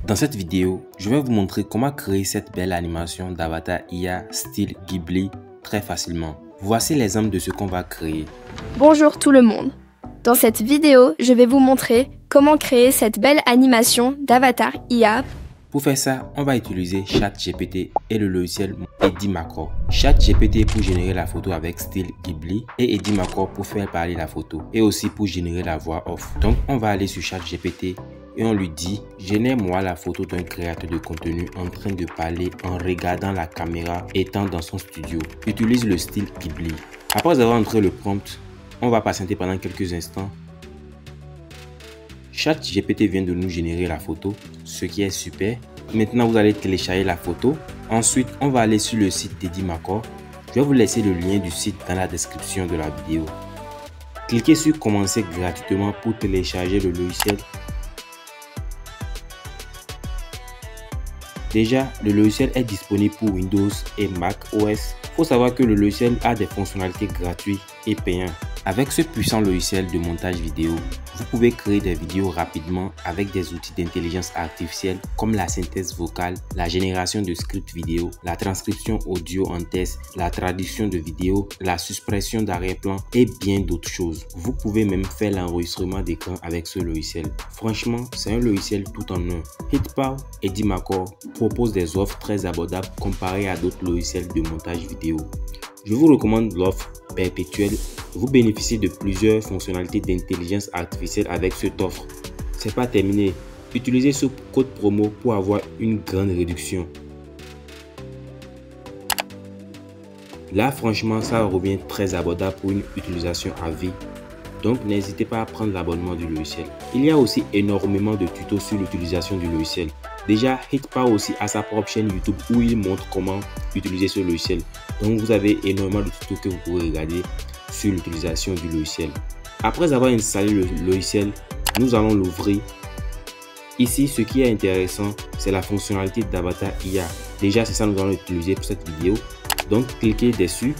Dans cette vidéo, je vais vous montrer comment créer cette belle animation d'avatar IA style Ghibli très facilement. Voici l'exemple de ce qu'on va créer. Bonjour tout le monde. Dans cette vidéo, je vais vous montrer comment créer cette belle animation d'avatar IA. Pour faire ça, on va utiliser ChatGPT et le logiciel Edimacore. ChatGPT pour générer la photo avec style Ghibli et Edimacore pour faire parler la photo et aussi pour générer la voix off. Donc on va aller sur ChatGPT et on lui dit « Génère-moi la photo d'un créateur de contenu en train de parler en regardant la caméra étant dans son studio. Utilise le style Ghibli. » Après avoir entré le prompt, on va patienter pendant quelques instants. ChatGPT vient de nous générer la photo, ce qui est super. Maintenant, vous allez télécharger la photo. Ensuite, on va aller sur le site d'Edimacore. Je vais vous laisser le lien du site dans la description de la vidéo. Cliquez sur Commencer gratuitement pour télécharger le logiciel. Déjà, le logiciel est disponible pour Windows et Mac OS. Il faut savoir que le logiciel a des fonctionnalités gratuites et payantes. Avec ce puissant logiciel de montage vidéo, vous pouvez créer des vidéos rapidement avec des outils d'intelligence artificielle comme la synthèse vocale, la génération de scripts vidéo, la transcription audio en test, la traduction de vidéos, la suppression d'arrière-plan et bien d'autres choses. Vous pouvez même faire l'enregistrement d'écran avec ce logiciel. Franchement, c'est un logiciel tout en un. Hitpower et Edimacore proposent des offres très abordables comparées à d'autres logiciels de montage vidéo. Je vous recommande l'offre perpétuelle. Vous bénéficiez de plusieurs fonctionnalités d'intelligence artificielle avec cette offre. C'est pas terminé. Utilisez ce code promo pour avoir une grande réduction. Là, franchement, ça revient très abordable pour une utilisation à vie. Donc, n'hésitez pas à prendre l'abonnement du logiciel. Il y a aussi énormément de tutos sur l'utilisation du logiciel. Déjà, Hitpower aussi a sa propre chaîne YouTube où il montre comment utiliser ce logiciel. Donc, vous avez énormément de tutos que vous pouvez regarder sur l'utilisation du logiciel. Après avoir installé le logiciel, nous allons l'ouvrir. Ici, ce qui est intéressant, c'est la fonctionnalité d'avatar IA. Déjà, c'est ça que nous allons utiliser pour cette vidéo. Donc, cliquez dessus.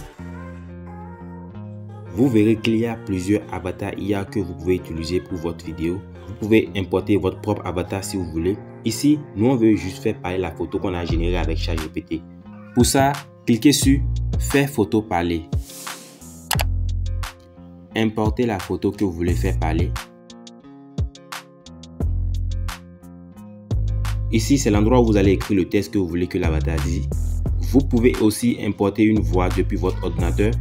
Vous verrez qu'il y a plusieurs avatars IA que vous pouvez utiliser pour votre vidéo. Vous pouvez importer votre propre avatar si vous voulez. Ici, nous on veut juste faire parler la photo qu'on a générée avec ChatGPT. Pour ça, cliquez sur Faire photo parler. Importez la photo que vous voulez faire parler. Ici, c'est l'endroit où vous allez écrire le texte que vous voulez que l'avatar dise. Vous pouvez aussi importer une voix depuis votre ordinateur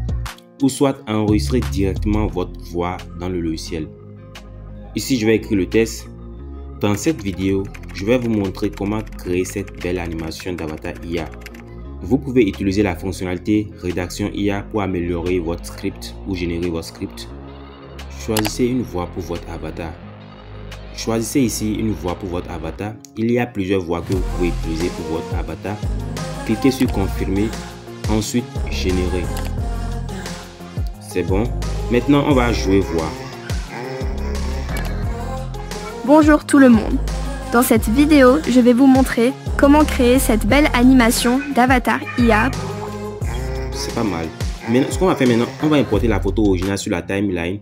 ou soit enregistrer directement votre voix dans le logiciel. Ici, je vais écrire le texte. Dans cette vidéo, je vais vous montrer comment créer cette belle animation d'avatar IA. Vous pouvez utiliser la fonctionnalité rédaction IA pour améliorer votre script ou générer votre script. Choisissez une voix pour votre avatar. Choisissez ici une voix pour votre avatar. Il y a plusieurs voix que vous pouvez utiliser pour votre avatar. Cliquez sur confirmer, ensuite générer. C'est bon. Maintenant, on va jouer voix. Bonjour tout le monde. Dans cette vidéo, je vais vous montrer comment créer cette belle animation d'avatar IA. C'est pas mal. Maintenant, ce qu'on va faire maintenant, on va importer la photo originale sur la timeline.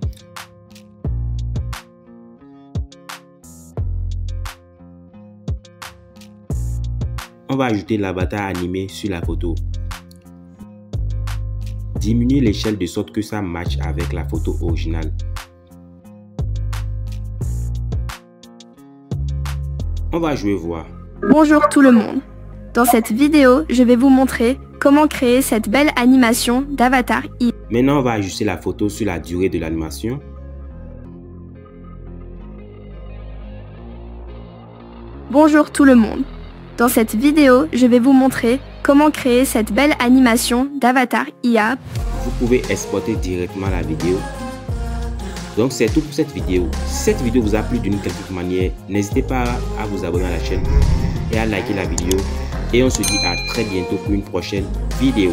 On va ajouter l'avatar animé sur la photo. Diminuer l'échelle de sorte que ça matche avec la photo originale. On va jouer voix. Bonjour tout le monde. Dans cette vidéo, je vais vous montrer comment créer cette belle animation d'avatar IA. Maintenant, on va ajuster la photo sur la durée de l'animation. Bonjour tout le monde. Dans cette vidéo, je vais vous montrer comment créer cette belle animation d'avatar IA. Vous pouvez exporter directement la vidéo. Donc c'est tout pour cette vidéo. Si cette vidéo vous a plu d'une quelconque manière, n'hésitez pas à vous abonner à la chaîne et à liker la vidéo. Et on se dit à très bientôt pour une prochaine vidéo.